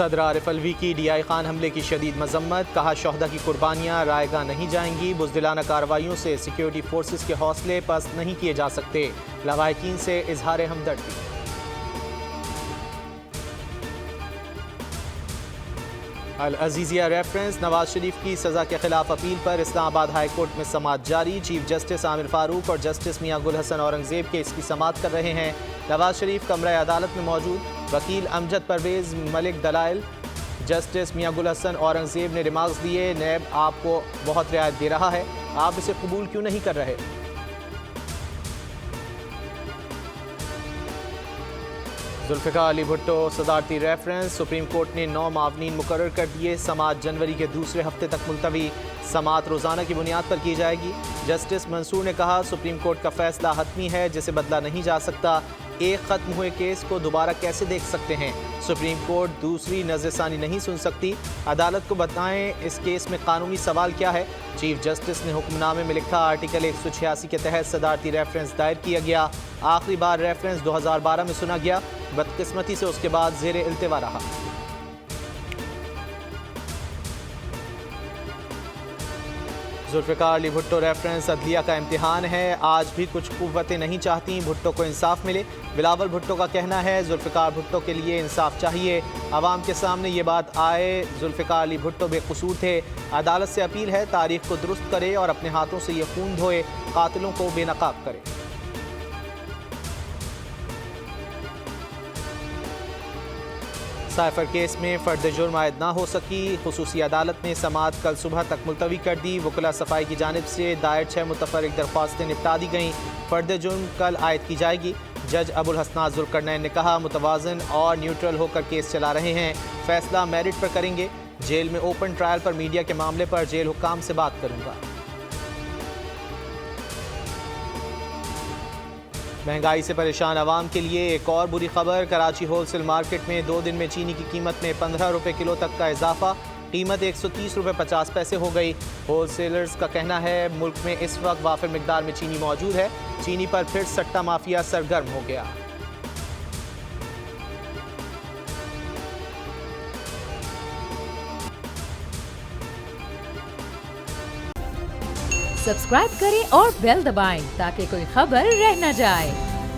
सदर आरिफ अलवी की DI खान हमले की शदीद मजम्मत, कहा शोहदा की कुर्बानियाँ रायगा नहीं जाएंगी। बुज़दिलाना कार्रवाइयों से सिक्योरिटी फोर्सेस के हौसले पस्त नहीं किए जा सकते। लवाहिकीन से इजहार हमदर्दी। अल अजीजिया रेफरेंस, नवाज शरीफ की सज़ा के खिलाफ अपील पर इस्लामाबाद हाई कोर्ट में समाअत जारी। चीफ जस्टिस आमिर फारूक और जस्टिस मियां गुल हसन औरंगजेब के इसकी समाअत कर रहे हैं। नवाज शरीफ कमरा अदालत में मौजूद, वकील अमजद परवेज मलिक दलाइल, जस्टिस मियां गुल हसन औरंगजेब ने रिमार्क्स दिए। नैब आपको बहुत रियायत दे रहा है, आप इसे कबूल क्यों नहीं कर रहे? जुल्फ़िकार अली भुट्टो सदारती रेफरेंस, सुप्रीम कोर्ट ने 9 मावनीन मुकर्रर कर दिए। समाअत जनवरी के दूसरे हफ्ते तक मुलतवी। समाअत रोज़ाना की बुनियाद पर की जाएगी। जस्टिस मंसूर ने कहा सुप्रीम कोर्ट का फैसला हतमी है जिसे बदला नहीं जा सकता। एक ख़त्म हुए केस को दोबारा कैसे देख सकते हैं? सुप्रीम कोर्ट दूसरी नज़रसानी नहीं सुन सकती। अदालत को बताएं इस केस में कानूनी सवाल क्या है? चीफ जस्टिस ने हुक्मनामे में लिखा आर्टिकल 186 के तहत सदारती रेफरेंस दायर किया गया। आखिरी बार रेफरेंस 2012 में सुना गया। बदकिस्मती से उसके बाद ज़ेरे इल्तिवा रहा। जुल्फ़िकार अली भुट्टो रेफरेंस, अदलिया का इम्तिहान है, आज भी कुछ कुव्वतें नहीं चाहती भुट्टो को इंसाफ मिले। बिलावल भुट्टो का कहना है जुल्फ़िकार भुट्टो के लिए इंसाफ चाहिए, आवाम के सामने ये बात आए। जुल्फ़िकार अली भुट्टो बेकसूर थे। अदालत से अपील है तारीख को दुरुस्त करे और अपने हाथों से ये खून धोए, कातिलों को बेनकाब करे। साइफर केस में फर्द जुर्म आयद ना हो सकी। खुसूसी अदालत ने समाअत कल सुबह तक मुलतवी कर दी। वकला सफाई की जानिब से दायर 6 मुतफर्रिक दरख्वास्तें निपटा दी गईं। फर्द जुर्म कल आयद की जाएगी। जज अबुल हसनात जुल्करनैन ने कहा मुतवाज़न और न्यूट्रल होकर केस चला रहे हैं, फैसला मेरिट पर करेंगे। जेल में ओपन ट्रायल पर मीडिया के मामले पर जेल हुक्काम से बात करूँगा। महंगाई से परेशान आवाम के लिए एक और बुरी खबर। कराची होलसेल मार्केट में 2 दिन में चीनी की कीमत में 15 रुपये किलो तक का इजाफा। कीमत 130 रुपये 50 पैसे हो गई। होलसेलर्स का कहना है मुल्क में इस वक्त वाफिर मिकदार में चीनी मौजूद है। चीनी पर फिर सट्टा माफिया सरगर्म हो गया। सब्सक्राइब करें और बेल दबाएं ताकि कोई खबर रह न जाए।